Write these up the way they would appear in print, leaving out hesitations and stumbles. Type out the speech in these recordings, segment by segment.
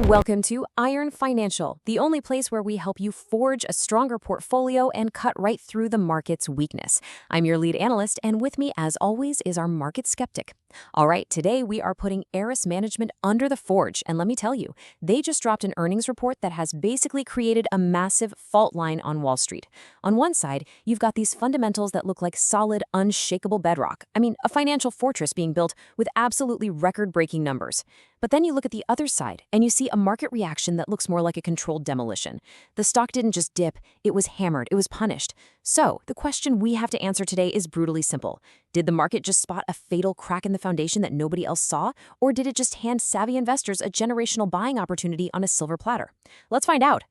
Welcome to Iron Financial, the only place where we help you forge a stronger portfolio and cut right through the market's weakness. I'm your lead analyst, and with me, as always, is our market skeptic. All right, today we are putting Ares Management under the forge, and let me tell you, they just dropped an earnings report that has basically created a massive fault line on Wall Street. On one side, you've got these fundamentals that look like solid, unshakable bedrock. I mean, a financial fortress being built with absolutely record-breaking numbers. But then you look at the other side, and you see a market reaction that looks more like a controlled demolition. The stock didn't just dip, it was hammered, it was punished. So, the question we have to answer today is brutally simple. Did the market just spot a fatal crack in the foundation that nobody else saw, or did it just hand savvy investors a generational buying opportunity on a silver platter? Let's find out.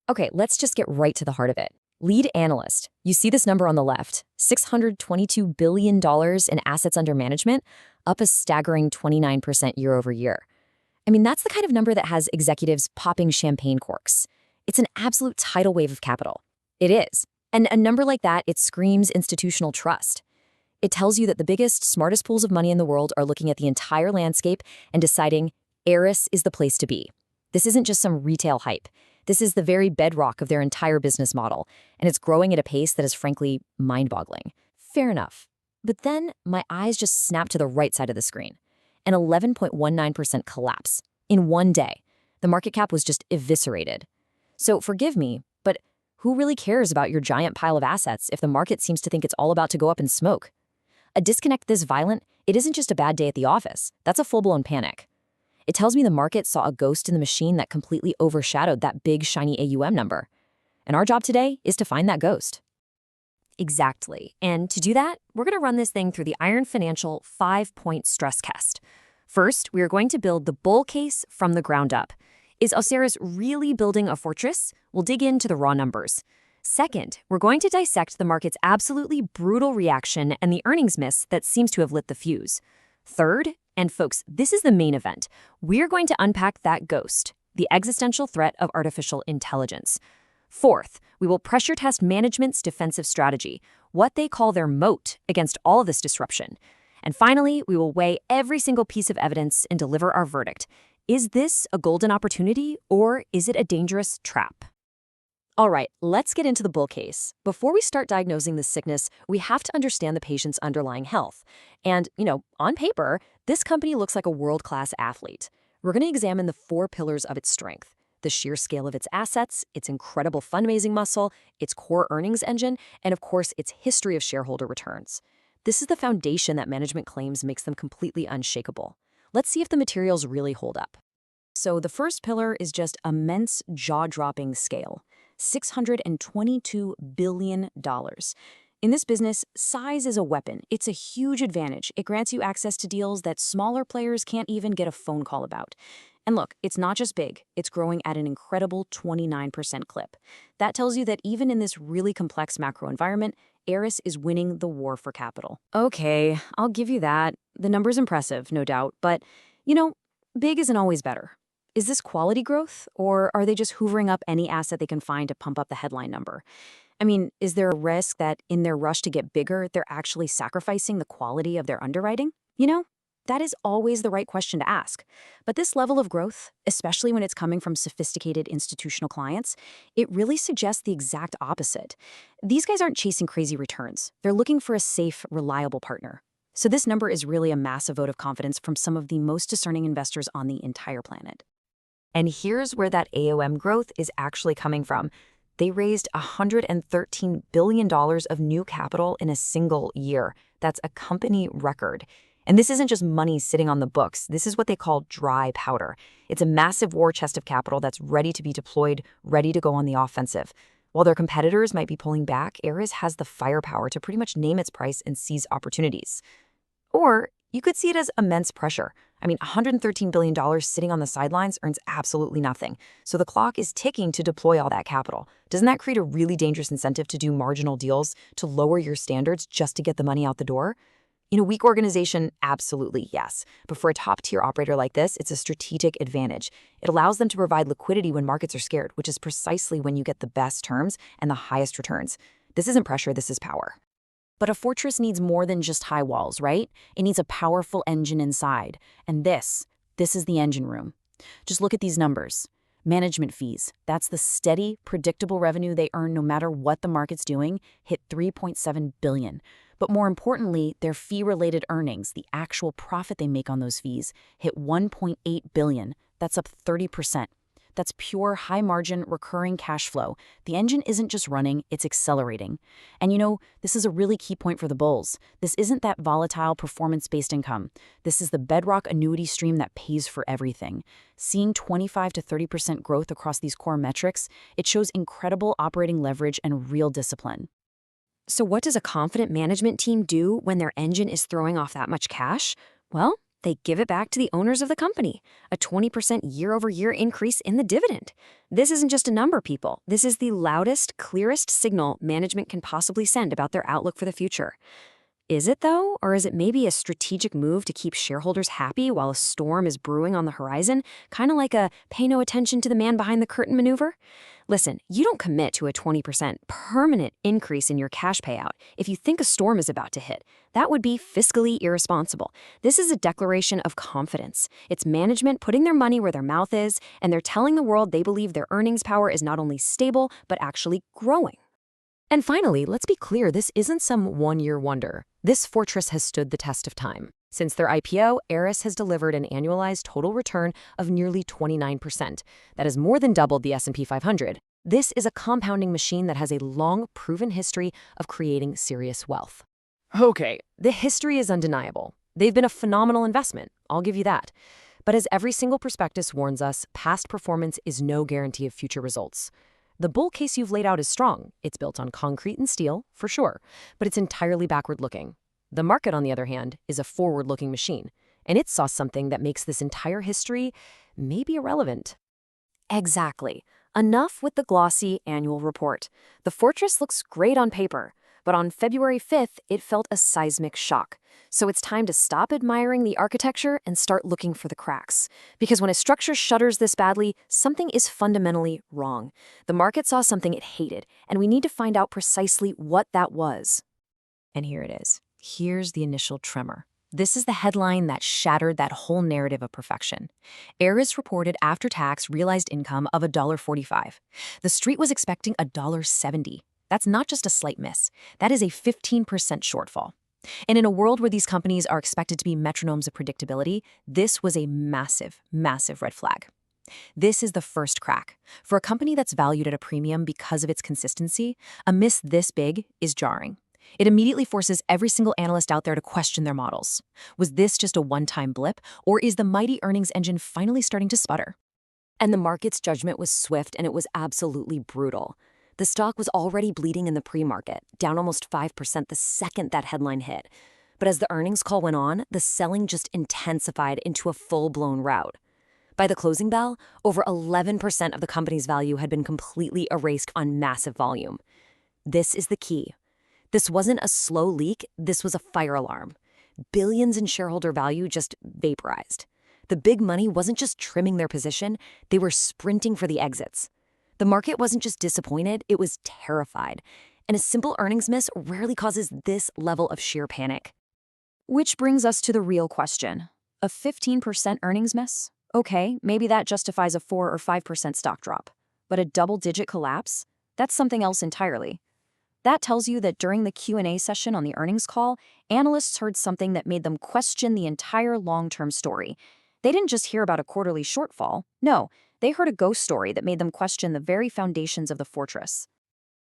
Okay, let's just get right to the heart of it. Lead analyst. You see this number on the left, $622 billion in assets under management, up a staggering 29% year over year. I mean, that's the kind of number that has executives popping champagne corks. It's an absolute tidal wave of capital. It is. And a number like that, it screams institutional trust. It tells you that the biggest, smartest pools of money in the world are looking at the entire landscape and deciding Ares is the place to be. This isn't just some retail hype. This is the very bedrock of their entire business model, and it's growing at a pace that is frankly mind-boggling. Fair enough. But then my eyes just snapped to the right side of the screen. An 11.19% collapse in one day. The market cap was just eviscerated. So forgive me, but who really cares about your giant pile of assets if the market seems to think it's all about to go up in smoke? A disconnect this violent, it isn't just a bad day at the office. That's a full-blown panic. It tells me the market saw a ghost in the machine that completely overshadowed that big, shiny AUM number. And our job today is to find that ghost. Exactly. And to do that, we're going to run this thing through the Iron Financial 5-point stress test. First, we are going to build the bull case from the ground up. Is Osiris really building a fortress? We'll dig into the raw numbers. Second, we're going to dissect the market's absolutely brutal reaction and the earnings miss that seems to have lit the fuse. Third, and folks, this is the main event, we're going to unpack that ghost, the existential threat of artificial intelligence. Fourth, we will pressure test management's defensive strategy, what they call their moat against all of this disruption. And finally, we will weigh every single piece of evidence and deliver our verdict. Is this a golden opportunity, or is it a dangerous trap? All right, let's get into the bull case. Before we start diagnosing this sickness, we have to understand the patient's underlying health. And, on paper, this company looks like a world-class athlete. We're going to examine the 4 pillars of its strength: the sheer scale of its assets, its incredible fundraising muscle, its core earnings engine, and of course, its history of shareholder returns. This is the foundation that management claims makes them completely unshakable. Let's see if the materials really hold up. So the first pillar is just immense, jaw-dropping scale. $622 billion. In this business, size is a weapon. It's a huge advantage. It grants you access to deals that smaller players can't even get a phone call about. And look, it's not just big, it's growing at an incredible 29% clip. That tells you that even in this really complex macro environment, Ares is winning the war for capital. Okay, I'll give you that. The number's impressive, no doubt, but, big isn't always better. Is this quality growth, or are they just hoovering up any asset they can find to pump up the headline number? I mean, is there a risk that in their rush to get bigger, they're actually sacrificing the quality of their underwriting? That is always the right question to ask. But this level of growth, especially when it's coming from sophisticated institutional clients, it really suggests the exact opposite. These guys aren't chasing crazy returns. They're looking for a safe, reliable partner. So this number is really a massive vote of confidence from some of the most discerning investors on the entire planet. And here's where that AUM growth is actually coming from. They raised $113 billion of new capital in a single year. That's a company record. And this isn't just money sitting on the books. This is what they call dry powder. It's a massive war chest of capital that's ready to be deployed, ready to go on the offensive. While their competitors might be pulling back, Ares has the firepower to pretty much name its price and seize opportunities. Or you could see it as immense pressure. I mean, $113 billion sitting on the sidelines earns absolutely nothing. So the clock is ticking to deploy all that capital. Doesn't that create a really dangerous incentive to do marginal deals, to lower your standards just to get the money out the door? Weak organization, absolutely yes. But for a top-tier operator like this, it's a strategic advantage. It allows them to provide liquidity when markets are scared, which is precisely when you get the best terms and the highest returns. This isn't pressure, this is power. But a fortress needs more than just high walls, right? It needs a powerful engine inside. And this is the engine room. Just look at these numbers. Management fees, that's the steady, predictable revenue they earn no matter what the market's doing, hit $3.7 billion. But more importantly, their fee-related earnings, the actual profit they make on those fees, hit $1.8 billion. That's up 30%. That's pure, high-margin, recurring cash flow. The engine isn't just running, it's accelerating. And this is a really key point for the bulls. This isn't that volatile, performance-based income. This is the bedrock annuity stream that pays for everything. Seeing 25 to 30% growth across these core metrics, it shows incredible operating leverage and real discipline. So what does a confident management team do when their engine is throwing off that much cash? Well, they give it back to the owners of the company, a 20% year-over-year increase in the dividend. This isn't just a number, people. This is the loudest, clearest signal management can possibly send about their outlook for the future. Is it, though? Or is it maybe a strategic move to keep shareholders happy while a storm is brewing on the horizon? Kind of like a pay no attention to the man behind the curtain maneuver? Listen, you don't commit to a 20% permanent increase in your cash payout if you think a storm is about to hit. That would be fiscally irresponsible. This is a declaration of confidence. It's management putting their money where their mouth is, and they're telling the world they believe their earnings power is not only stable, but actually growing. And finally, let's be clear, this isn't some one-year wonder. This fortress has stood the test of time. Since their IPO, Aris has delivered an annualized total return of nearly 29%. That has more than doubled the S&P 500. This is a compounding machine that has a long, proven history of creating serious wealth. Okay, the history is undeniable. They've been a phenomenal investment, I'll give you that. But as every single prospectus warns us, past performance is no guarantee of future results. The bull case you've laid out is strong. It's built on concrete and steel, for sure, but it's entirely backward-looking. The market, on the other hand, is a forward-looking machine, and it saw something that makes this entire history maybe irrelevant. Exactly. Enough with the glossy annual report. The fortress looks great on paper, but on February 5th, it felt a seismic shock. So it's time to stop admiring the architecture and start looking for the cracks. Because when a structure shudders this badly, something is fundamentally wrong. The market saw something it hated, and we need to find out precisely what that was. And here it is. Here's the initial tremor. This is the headline that shattered that whole narrative of perfection. Aris reported after-tax realized income of $1.45. The street was expecting $1.70. That's not just a slight miss. That is a 15% shortfall. And in a world where these companies are expected to be metronomes of predictability, this was a massive, massive red flag. This is the first crack. For a company that's valued at a premium because of its consistency, a miss this big is jarring. It immediately forces every single analyst out there to question their models. Was this just a one-time blip, or is the mighty earnings engine finally starting to sputter? And the market's judgment was swift, and it was absolutely brutal. The stock was already bleeding in the pre-market, down almost 5% the second that headline hit. But as the earnings call went on, the selling just intensified into a full-blown rout. By the closing bell, over 11% of the company's value had been completely erased on massive volume. This is the key. This wasn't a slow leak, this was a fire alarm. Billions in shareholder value just vaporized. The big money wasn't just trimming their position, they were sprinting for the exits. The market wasn't just disappointed, it was terrified. And a simple earnings miss rarely causes this level of sheer panic. Which brings us to the real question. A 15% earnings miss? Okay, maybe that justifies a 4 or 5% stock drop. But a double-digit collapse? That's something else entirely. That tells you that during the Q&A session on the earnings call, analysts heard something that made them question the entire long-term story. They didn't just hear about a quarterly shortfall. No, they heard a ghost story that made them question the very foundations of the fortress.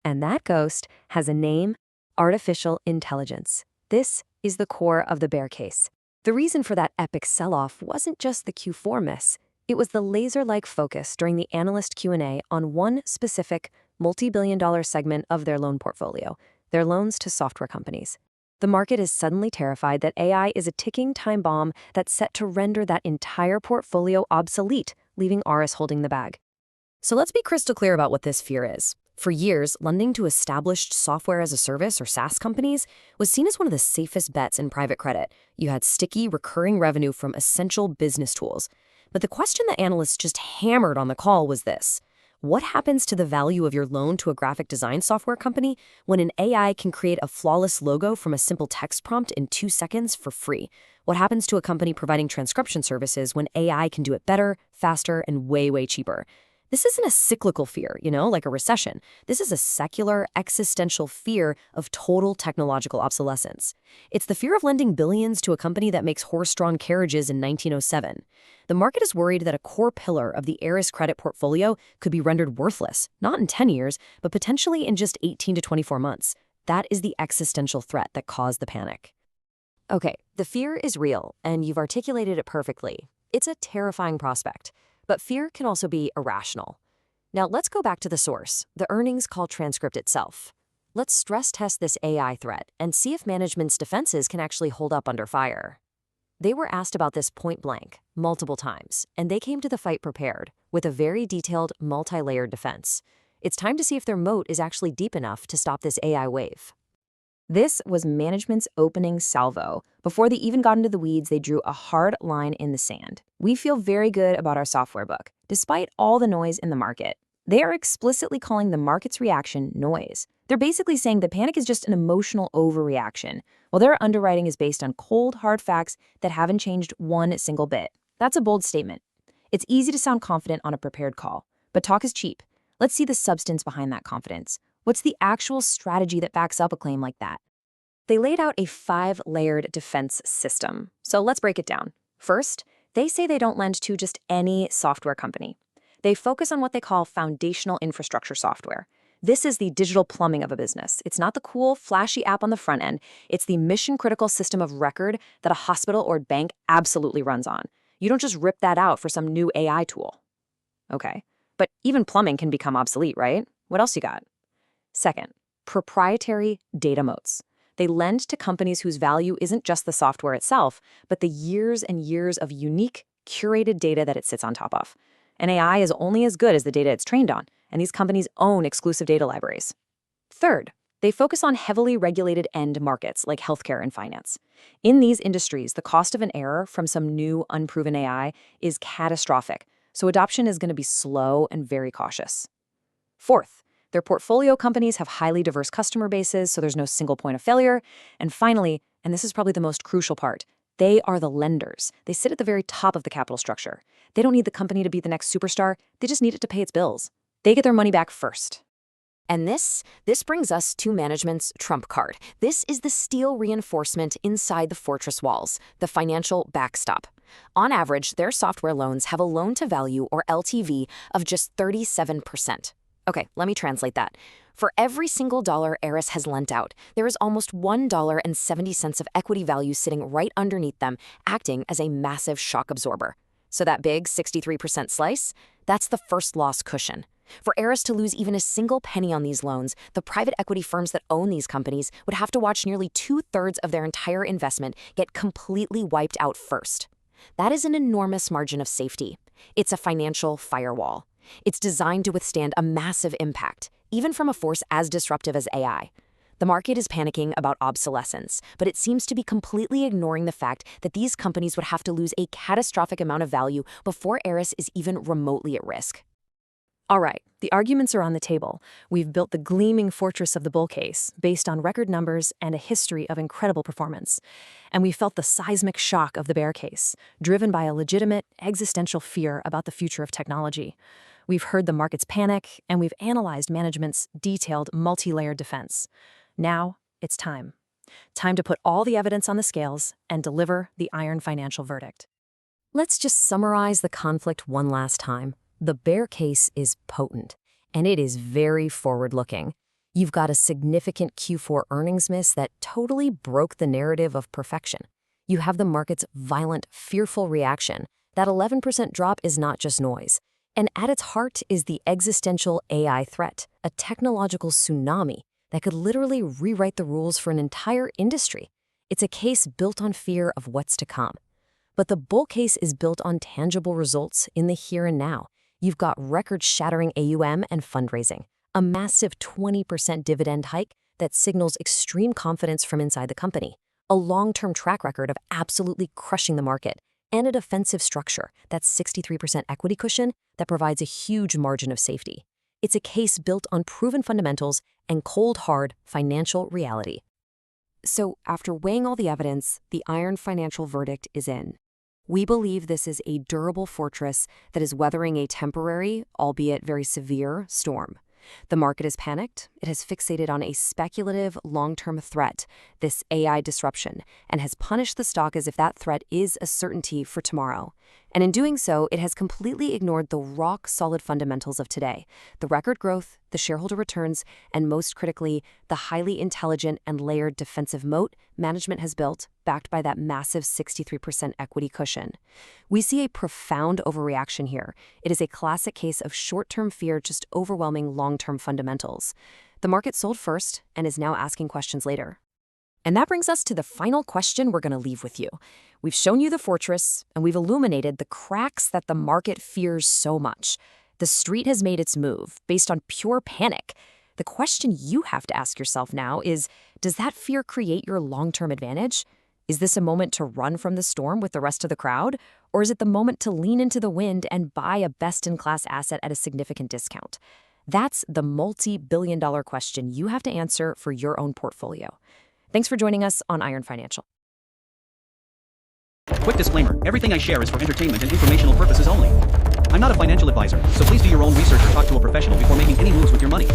And that ghost has a name: artificial intelligence. This is the core of the bear case. The reason for that epic sell-off wasn't just the Q4 miss. It was the laser-like focus during the analyst Q&A on one specific, multi-billion-dollar segment of their loan portfolio, their loans to software companies. The market is suddenly terrified that AI is a ticking time bomb that's set to render that entire portfolio obsolete, leaving Aris holding the bag. So let's be crystal clear about what this fear is. For years, lending to established software as a service or SaaS companies was seen as one of the safest bets in private credit. You had sticky, recurring revenue from essential business tools. But the question that analysts just hammered on the call was this: What happens to the value of your loan to a graphic design software company when an AI can create a flawless logo from a simple text prompt in 2 seconds for free? What happens to a company providing transcription services when AI can do it better, faster, and way, way cheaper? This isn't a cyclical fear, like a recession. This is a secular, existential fear of total technological obsolescence. It's the fear of lending billions to a company that makes horse-drawn carriages in 1907. The market is worried that a core pillar of the heiress credit portfolio could be rendered worthless, not in 10 years, but potentially in just 18 to 24 months. That is the existential threat that caused the panic. Okay, the fear is real, and you've articulated it perfectly. It's a terrifying prospect. But fear can also be irrational. Now let's go back to the source, the earnings call transcript itself. Let's stress test this AI threat and see if management's defenses can actually hold up under fire. They were asked about this point blank, multiple times, and they came to the fight prepared, with a very detailed, multi-layered defense. It's time to see if their moat is actually deep enough to stop this AI wave. This was management's opening salvo. Before they even got into the weeds, they drew a hard line in the sand. We feel very good about our software book, despite all the noise in the market. They are explicitly calling the market's reaction noise. They're basically saying the panic is just an emotional overreaction, while their underwriting is based on cold, hard facts that haven't changed one single bit. That's a bold statement. It's easy to sound confident on a prepared call, but talk is cheap. Let's see the substance behind that confidence. What's the actual strategy that backs up a claim like that? They laid out a 5-layered defense system. So let's break it down. First, they say they don't lend to just any software company. They focus on what they call foundational infrastructure software. This is the digital plumbing of a business. It's not the cool, flashy app on the front end. It's the mission-critical system of record that a hospital or bank absolutely runs on. You don't just rip that out for some new AI tool. Okay, but even plumbing can become obsolete, right? What else you got? Second, proprietary data moats. They lend to companies whose value isn't just the software itself, but the years and years of unique, curated data that it sits on top of. An AI is only as good as the data it's trained on, and these companies own exclusive data libraries. Third, they focus on heavily regulated end markets like healthcare and finance. In these industries, the cost of an error from some new, unproven AI is catastrophic, so adoption is going to be slow and very cautious. Fourth, their portfolio companies have highly diverse customer bases, so there's no single point of failure. And finally, and this is probably the most crucial part, they are the lenders. They sit at the very top of the capital structure. They don't need the company to be the next superstar. They just need it to pay its bills. They get their money back first. And this brings us to management's trump card. This is the steel reinforcement inside the fortress walls, the financial backstop. On average, their software loans have a loan-to-value, or LTV, of just 37%. Okay, let me translate that. For every single dollar Eris has lent out, there is almost $1.70 of equity value sitting right underneath them, acting as a massive shock absorber. So that big 63% slice, that's the first loss cushion. For Eris to lose even a single penny on these loans, the private equity firms that own these companies would have to watch nearly 2/3 of their entire investment get completely wiped out first. That is an enormous margin of safety. It's a financial firewall. It's designed to withstand a massive impact, even from a force as disruptive as AI. The market is panicking about obsolescence, but it seems to be completely ignoring the fact that these companies would have to lose a catastrophic amount of value before Eris is even remotely at risk. All right, the arguments are on the table. We've built the gleaming fortress of the bull case based on record numbers and a history of incredible performance. And we felt the seismic shock of the bear case, driven by a legitimate existential fear about the future of technology. We've heard the market's panic, and we've analyzed management's detailed, multi-layered defense. Now, it's time. Time to put all the evidence on the scales and deliver the iron financial verdict. Let's just summarize the conflict one last time. The bear case is potent, and it is very forward-looking. You've got a significant Q4 earnings miss that totally broke the narrative of perfection. You have the market's violent, fearful reaction. That 11% drop is not just noise. And at its heart is the existential AI threat, a technological tsunami that could literally rewrite the rules for an entire industry. It's a case built on fear of what's to come. But the bull case is built on tangible results in the here and now. You've got record-shattering AUM and fundraising, a massive 20% dividend hike that signals extreme confidence from inside the company, a long-term track record of absolutely crushing the market, and a defensive structure, that 63% equity cushion that provides a huge margin of safety. It's a case built on proven fundamentals and cold, hard financial reality. So, after weighing all the evidence, the iron financial verdict is in. We believe this is a durable fortress that is weathering a temporary, albeit very severe, storm. The market is panicked. It has fixated on a speculative, long-term threat, this AI disruption, and has punished the stock as if that threat is a certainty for tomorrow. And in doing so, it has completely ignored the rock-solid fundamentals of today, the record growth, the shareholder returns, and most critically, the highly intelligent and layered defensive moat management has built, backed by that massive 63% equity cushion. We see a profound overreaction here. It is a classic case of short-term fear just overwhelming long-term fundamentals. The market sold first and is now asking questions later. And that brings us to the final question we're going to leave with you. We've shown you the fortress, and we've illuminated the cracks that the market fears so much. The street has made its move based on pure panic. The question you have to ask yourself now is, does that fear create your long-term advantage? Is this a moment to run from the storm with the rest of the crowd? Or is it the moment to lean into the wind and buy a best-in-class asset at a significant discount? That's the multi-billion-dollar question you have to answer for your own portfolio. Thanks for joining us on Iron Financial. Quick disclaimer, everything I share is for entertainment and informational purposes only. I'm not a financial advisor, so please do your own research or talk to a professional before making any moves with your money.